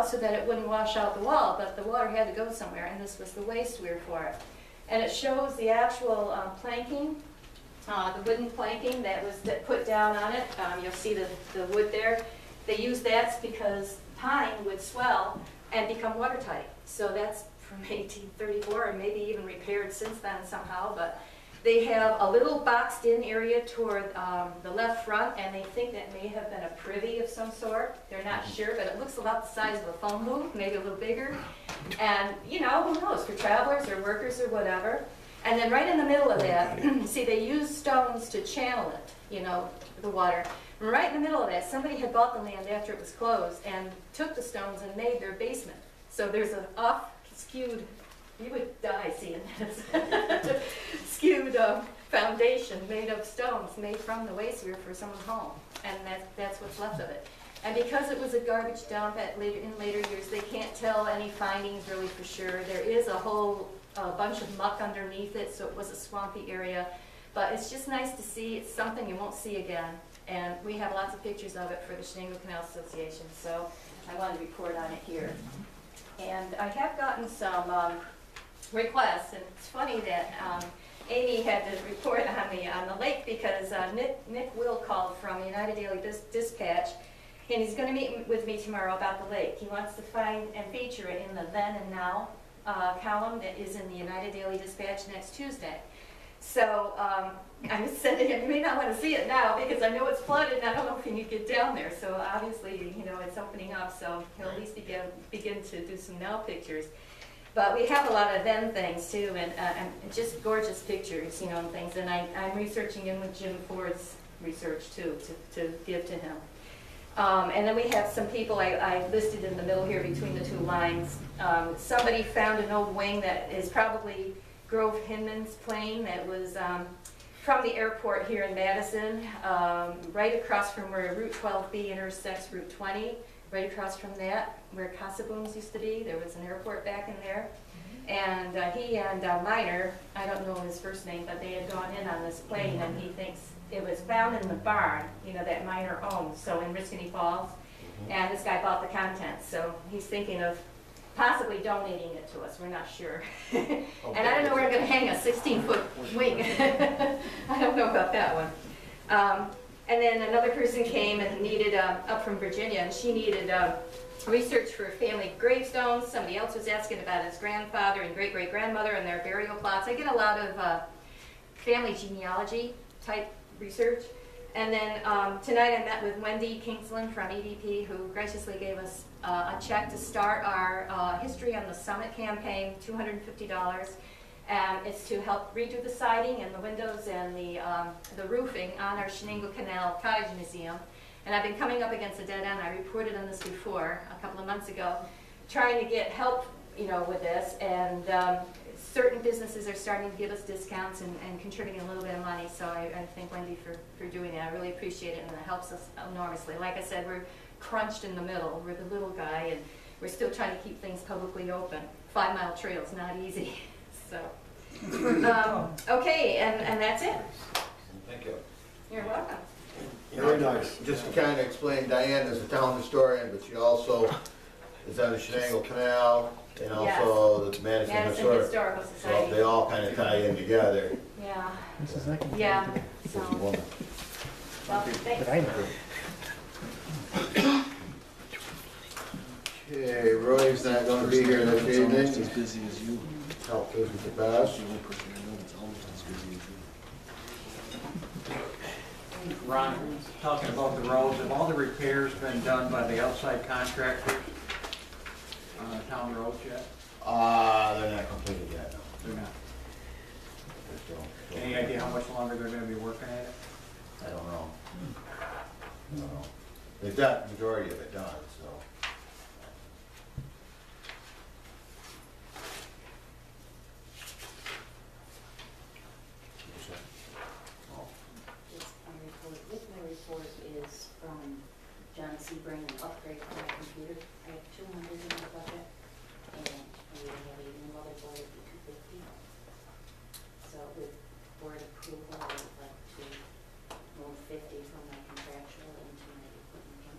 out so that it wouldn't wash out the wall, but the water had to go somewhere, and this was the waste weir for it. And it shows the actual planking, the wooden planking that was put down on it. You'll see the wood there. They used that because pine would swell and become watertight. So that's from 1834, and maybe even repaired since then somehow. But they have a little boxed-in area toward the left front, and they think that may have been a privy of some sort. They're not sure, but it looks about the size of a phone booth, maybe a little bigger. And, you know, who knows, for travelers or workers or whatever. And then right in the middle of that, see, they use stones to channel it, you know, the water. And right in the middle of that, somebody had bought the land after it was closed and took the stones and made their basement. So there's an off-skewed, you would die seeing this, skewed foundation made of stones, made from the waste weir for someone's home. And that's what's left of it. And because it was a garbage dump in later years, they can't tell any findings really for sure. There is a whole bunch of muck underneath it, so it was a swampy area. But it's just nice to see. It's something you won't see again. And we have lots of pictures of it for the Shenango Canal Association, so I wanted to report on it here. And I have gotten some requests, and it's funny that Amy had to report on the lake because Nick Will called from United Daily Dispatch, and he's going to meet with me tomorrow about the lake. He wants to find and feature it in the Then and Now column that is in the United Daily Dispatch next Tuesday. So I said to him, you may not want to see it now because I know it's flooded and I don't know if you can get down there. So obviously, you know, it's opening up, so he'll at least begin to do some now pictures. But we have a lot of then things too, and just gorgeous pictures, you know, and things. And I'm researching in with Jim Ford's research too to give to him. And then we have some people I listed in the middle here between the two lines. Somebody found an old wing that is probably Grove Hinman's plane that was from the airport here in Madison, right across from where Route 12B intersects Route 20, right across from that, where Casa Booms used to be. There was an airport back in there. And he and Miner, I don't know his first name, but they had gone in on this plane, and he thinks it was found in the barn, you know, that Miner owns, so in Riscony Falls. And this guy bought the contents, so he's thinking of possibly donating it to us. We're not sure. And I don't know where I'm going to hang a 16-foot wing. I don't know about that one. And then another person came and needed, up from Virginia, and she needed research for family gravestones. Somebody else was asking about his grandfather and great-great-grandmother and their burial plots. I get a lot of family genealogy type research. And then tonight I met with Wendy Kingsland from EDP, who graciously gave us a check to start our History on the Summit campaign, $250. And it's to help redo the siding and the windows and the roofing on our Shenango Canal Cottage Museum. And I've been coming up against a dead end. I reported on this before, a couple of months ago, trying to get help, you know, with this. And certain businesses are starting to give us discounts and contributing a little bit of money. So I thank Wendy for doing that. I really appreciate it, and it helps us enormously. Like I said, we're crunched in the middle. We're the little guy, and we're still trying to keep things publicly open. 5 Mile Trail's not easy. So, okay, and that's it. Thank you. You're welcome. Very nice. Just to kind of explain, Diane is a town historian, but she also is on the Shenango Canal and also the Madison Historical Society. So they all kind of tie in together. Yeah. Mrs. Yeah. So, Woman. well, thanks. But I know. Okay, Roy's not going to be here this evening. As busy as you. Help us with the bus. Ron, talking about the roads, have all the repairs been done by the outside contractors on the town roads yet? They're not completed yet, no. They're not. They're still Any idea how much longer they're going to be working at it? I don't know. I don't know. They've got the majority of it done, so. My report is from John Sebring, an upgrade on my computer. I have 200 in the budget, and we have a new motherboard at 250. So with board approval, I would like to move 50 from my contractual into my equipment.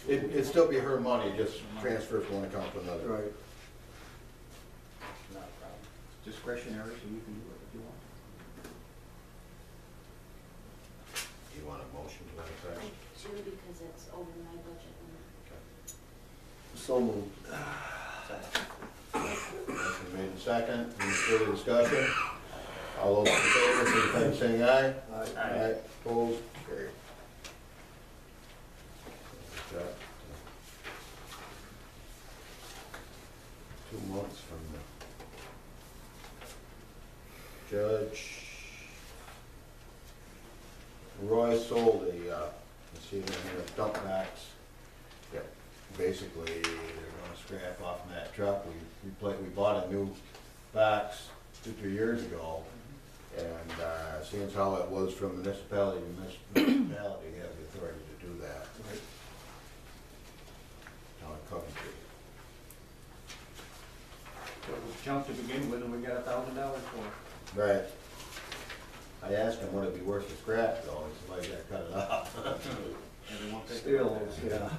It'd still be her money, just transfer from one account to another. Right. Not a problem. It's discretionary, so you can do it if you want. Do you want a motion to that effect? I do because it's over my budget limit. So moved. Motion made and second, any further discussion? All those in favor, signify by saying aye. Aye. Opposed, carried. Got 2 months from the judge. Roy sold a, dump backs. Yep. Basically, they're gonna scrap off from that truck. We bought a new backs 2-3 years ago. And, seeing as how it was from municipality to municipality, he has the authority to do that. Town of Coventry. So it was junk to begin with, and we got $1,000 for it. Right. I asked him, would it be worth the scrap though? He said, well, you gotta cut it off. And they won't take it. Still, yeah.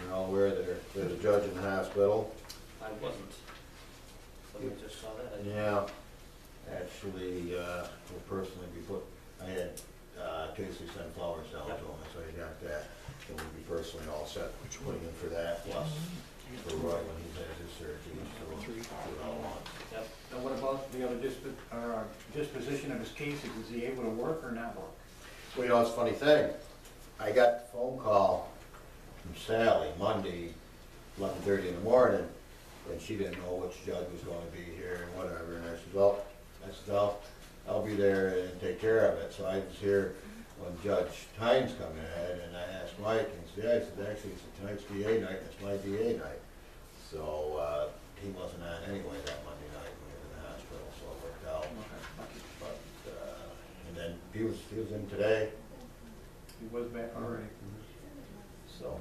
You're all aware that there's a judge in the hospital. I wasn't. Somebody just saw that. Yeah, actually, will personally be put, I had Casey send flowers down to him, so he got that. So we'll be personally all set, putting in for that, plus for Roy when he's had his surgery, so we'll do it all at once. Yep. Now, what about the other disposition of his cases? Is he able to work or not work? Well, you know, it's a funny thing. I got a phone call from Sally Monday, 11:30 in the morning, and she didn't know which judge was gonna be here and whatever, and I said, well, I'll be there and take care of it. So I was here when Judge Tynes come in, and I asked Mike, and he said, yeah, I said, actually, tonight's DA night, and it's my DA night. So, he wasn't on anyway that Monday night when we were in the hospital, so it worked out. Okay. But, and then he was in today, He was back already. so.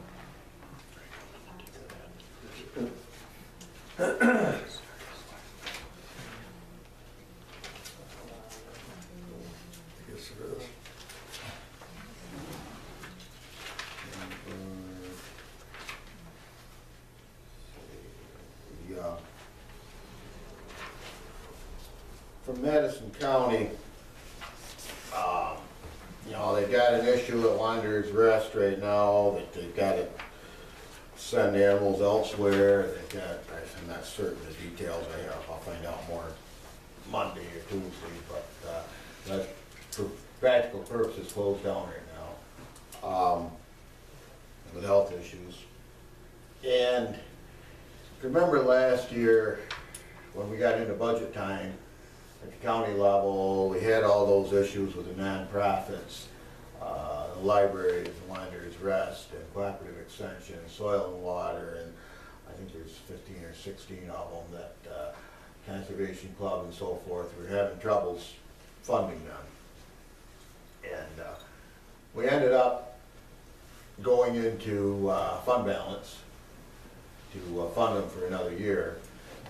Yes, it is. Yeah. From Madison County, you know, they've got an issue at Wanderers Rest right now, that they've got to send animals elsewhere. They've got, I'm not certain the details, I'll find out more Monday or Tuesday, but, that for practical purposes closed down right now, with health issues. And if you remember last year, when we got into budget time, at the county level, we had all those issues with the nonprofits, the libraries, Wanderers Rest, and Cooperative Extension, Soil and Water, and I think there's 15 or 16 of them that Conservation Club and so forth, we were having troubles funding them. And we ended up going into fund balance to fund them for another year,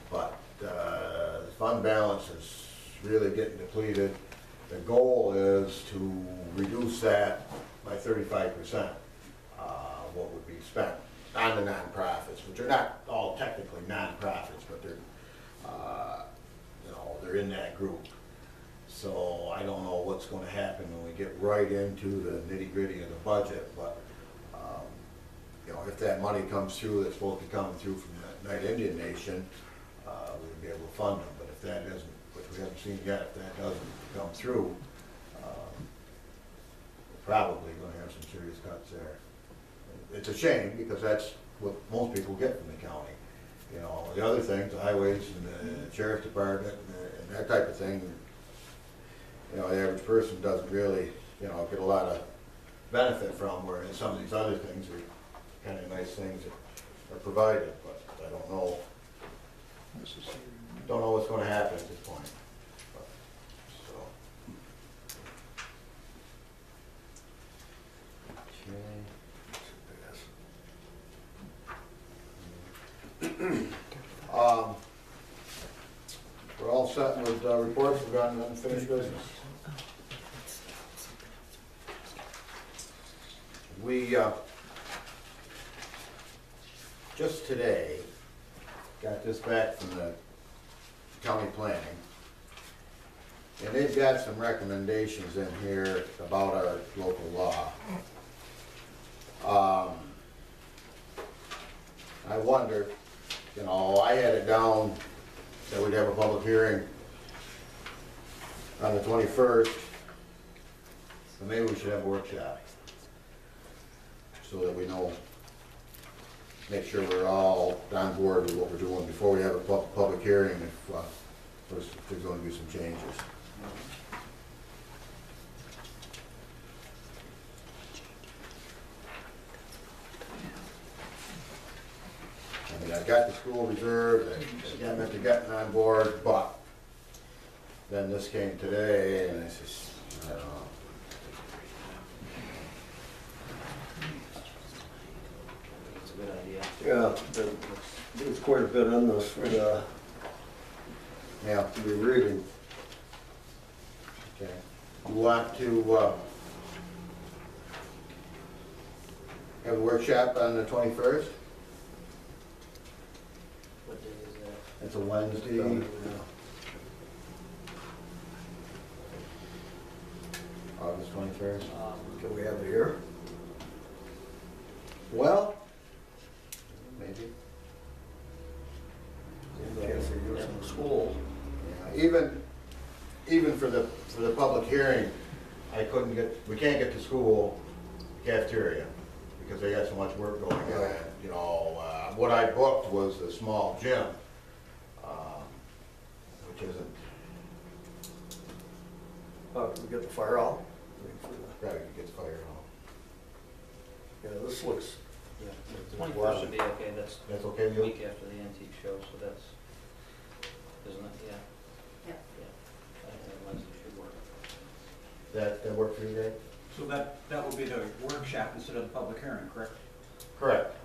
but the fund balance is really getting depleted. The goal is to reduce that by 35%, what would be spent on the nonprofits, which are not all technically nonprofits, but they're, you know, they're in that group. So I don't know what's going to happen when we get right into the nitty-gritty of the budget, but you know, if that money comes through that's supposed to be coming through from the Night Indian Nation, we'll be able to fund them. But if that isn't, which we haven't seen yet, if that doesn't come through, we're probably going to have some serious cuts there. It's a shame because that's what most people get from the county. You know, the other things, the highways and the sheriff's department and that type of thing, you know, the average person doesn't really, you know, get a lot of benefit from, whereas some of these other things are kind of nice things that are provided, but I don't know what's going to happen at this point. But, so. We're all set with reports. We've got unfinished business. We, just today, got this back from the county planning. And they've got some recommendations in here about our local law. I wonder, you know, I had it down that we'd have a public hearing on the 21st, so maybe we should have a workshop, so that we know, make sure we're all on board with what we're doing before we have a public hearing, if there's going to be some changes. I mean, I've got the school reserved, I meant to get on board, but then this came today, and it's just, I don't know. It's a good idea. Yeah, there's quite a bit in this for the, Yeah, to be reading. okay. You want to, have a workshop on the 21st? What day is that? It's a Wednesday. August 21st. Can we have it here? Well, maybe. Can't see you in school. Yeah, even for the public hearing, we can't get to school cafeteria because they got so much work going on. You know, what I booked was the small gym, which isn't, Can we get the fire out? probably gets fired off. Yeah, this looks, Yeah, 21st should be okay, that's That's okay a with you? week after the antique show, so that's, isn't it? Yeah. Yeah. Yeah. I think Wednesday should work. That work for you, Dave? So that will be the workshop instead of the public hearing, correct? Correct.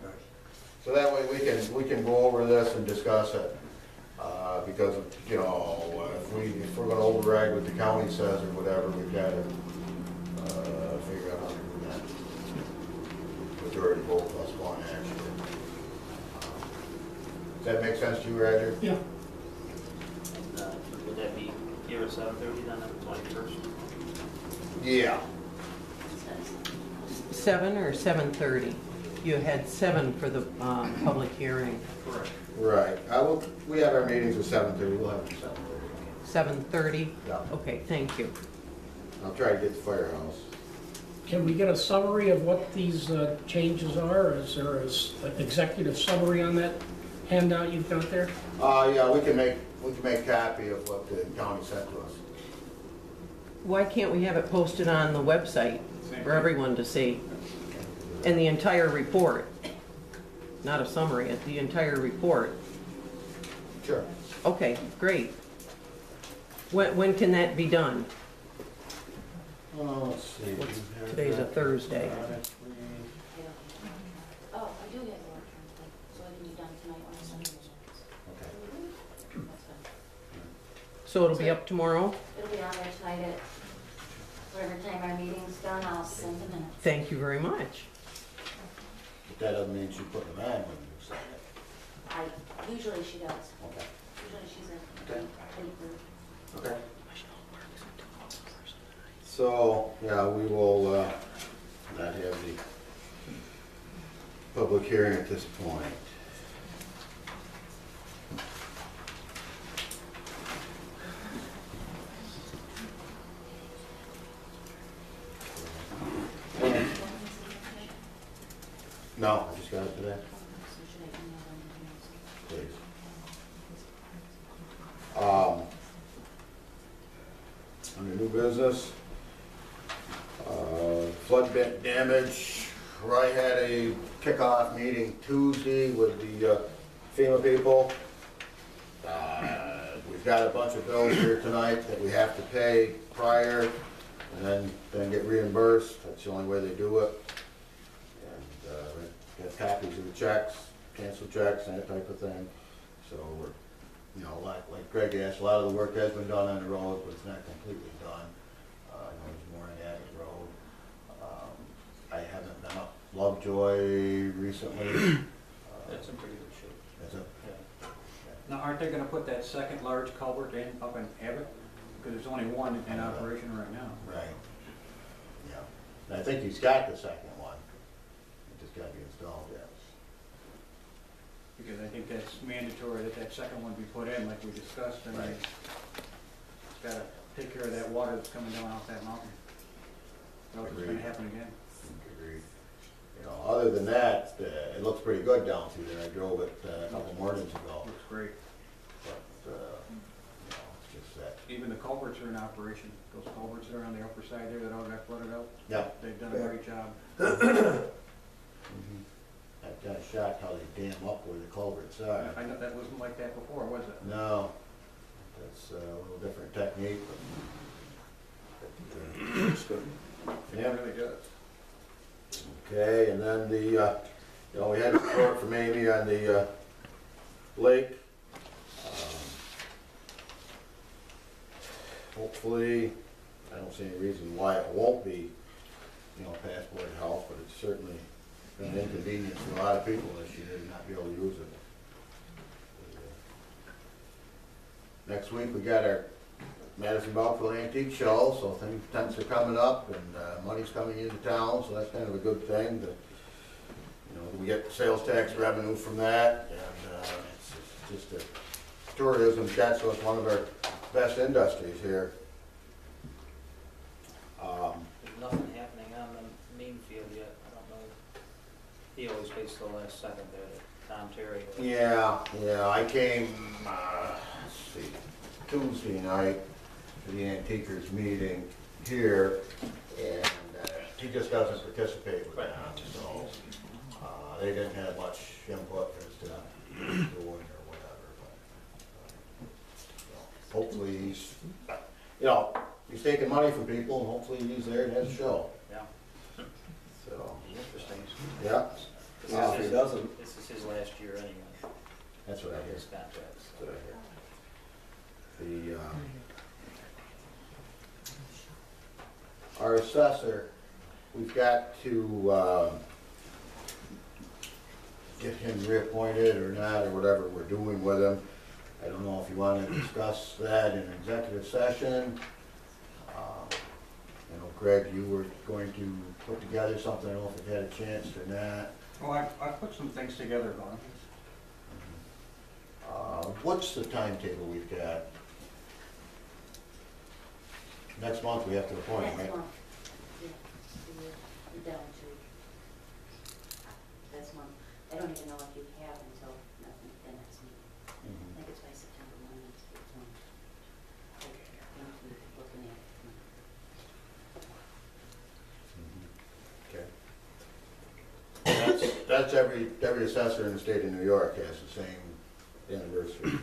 So that way we can go over this and discuss it, because, you know, if we're gonna override what the county says or whatever, we've got to, figure out how to do that. Majority vote plus one, actually. Does that make sense to you, Roger? Yeah. And would that be here at 7:30 then, on the 21st? Yeah. 7 or 7:30? You had 7 for the public hearing. Correct. Right. We have our meetings at 7:30, we'll have it at 7:30. 7:30? Yeah. Okay, thank you. I'll try to get the firehouse. Can we get a summary of what these changes are? Is there an executive summary on that handout you've got there? Yeah, we can make a copy of what the county sent to us. Why can't we have it posted on the website for everyone to see? And the entire report, not a summary, the entire report. Sure. Okay, great. When can that be done? Let's see. Today's a Thursday. Oh, I do have a work template, so it can be done tonight when I send you the Okay. minutes. That's fine. So it'll be up tomorrow? It'll be on there tonight at whatever time our meeting's done, I'll send the minutes. Thank you very much. But that doesn't mean she put them on when you sign it. Usually she does. Okay. Usually she's a Okay. paper. Okay. So, yeah, we will not have the public hearing at this point. No, I just got it today. So should I email them? Please. Under new business, flood damage. I had a kickoff meeting Tuesday with the FEMA people. We've got a bunch of bills here tonight that we have to pay prior and then get reimbursed. That's the only way they do it. And we got copies of the checks, canceled checks, and that type of thing. So we're, you know, like Greg asked, a lot of the work has been done on the road, but it's not completely done. There's more in that road. I haven't been up Lovejoy recently. That's in pretty good shape. That's it. Yeah. Now, aren't they gonna put that second large culvert in, up in Abbott? Because there's only one in operation right now. Right. Yeah. And I think he's got the second one. It just gotta be installed, yes. Because I think that's mandatory that that second one be put in, like we discussed. I mean, Right. it's gotta take care of that water that's coming down off that mountain. Or else it's gonna Agreed. happen again. Agreed. You know, other than that, it looks pretty good down through there. I drove it a couple mornings ago. Looks great. But, you know, it's just that. Even the culverts are in operation. Those culverts that are on the upper side there that all got flooded out, Yeah. they've done a great job. I'm kind of shocked how they dam up where the culverts are. I know that wasn't like that before, was it? No, that's a little different technique, It's good. but, It yeah. really does. Okay, and then the, you know, we had a report from Amy on the, lake. Hopefully, I don't see any reason why it won't be, you know, past Board of Health, but it's certainly been an inconvenience for a lot of people this year to not be able to use it. Next week, we got our Madison Belkville Antique Show, so things, tents are coming up and money's coming into town, so that's kind of a good thing. That, you know, we get sales tax revenue from that, and it's just a tourism, that's what's one of our best industries here. There's nothing happening on the main field yet, I don't know. He always waits till the last second there, Tom Terry. Yeah, I came, let's see, Tuesday night to the Antiquers meeting here, and he just doesn't participate with that, so they didn't have much input as to doing or whatever, but so hopefully he's, you know, he's taking money from people, and hopefully he's there and has a show, Yeah, so, interesting. yeah, Well, if he doesn't, This is his last year anyway, that's what I hear. his contract. That's what I hear. The, our assessor, we've got to, get him reappointed or not, or whatever we're doing with him. I don't know if you want to discuss that in executive session. You know, Greg, you were going to put together something, I don't know if you've had a chance or not. Well, I put some things together, Vaughn. What's the timetable we've got? Next month we have to appoint, Next right? month. Yeah, so you're down to this month. I don't even know if you have until the next meeting. I think it's by September 1, it's one. Looking at it. Okay. That's every assessor in the state of New York has the same anniversary.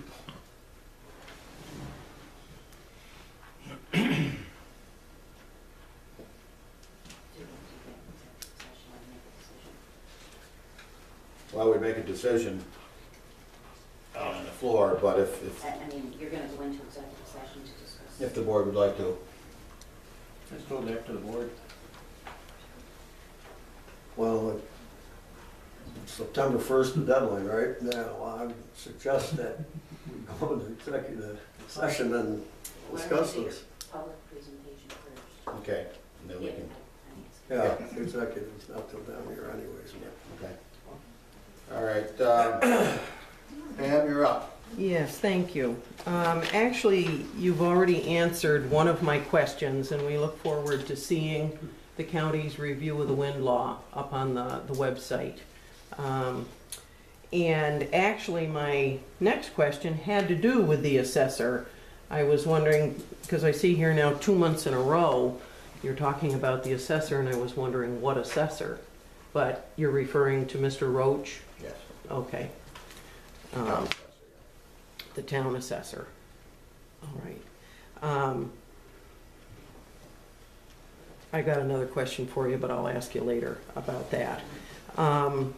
Well, we make a decision on the floor, but if I mean, you're gonna go into executive session to discuss. the board would like to. Let's go back to the board. well, September 1st, the deadline, right? Now, I would suggest that we go into executive session and Why don't discuss you do this. your public presentation first? Okay, and then we Yeah, can, Yeah, executive's not till down here anyways, but. okay. All right, Pam, you're up. Yes, thank you. Actually, you've already answered one of my questions, and we look forward to seeing the county's review of the wind law up on the website. And actually, my next question had to do with the assessor. I was wondering, because I see here now 2 months in a row, you're talking about the assessor, and I was wondering what assessor? But you're referring to Mr. Roach? Yes. Okay. The town assessor. All right. I got another question for you, but I'll ask you later about that. And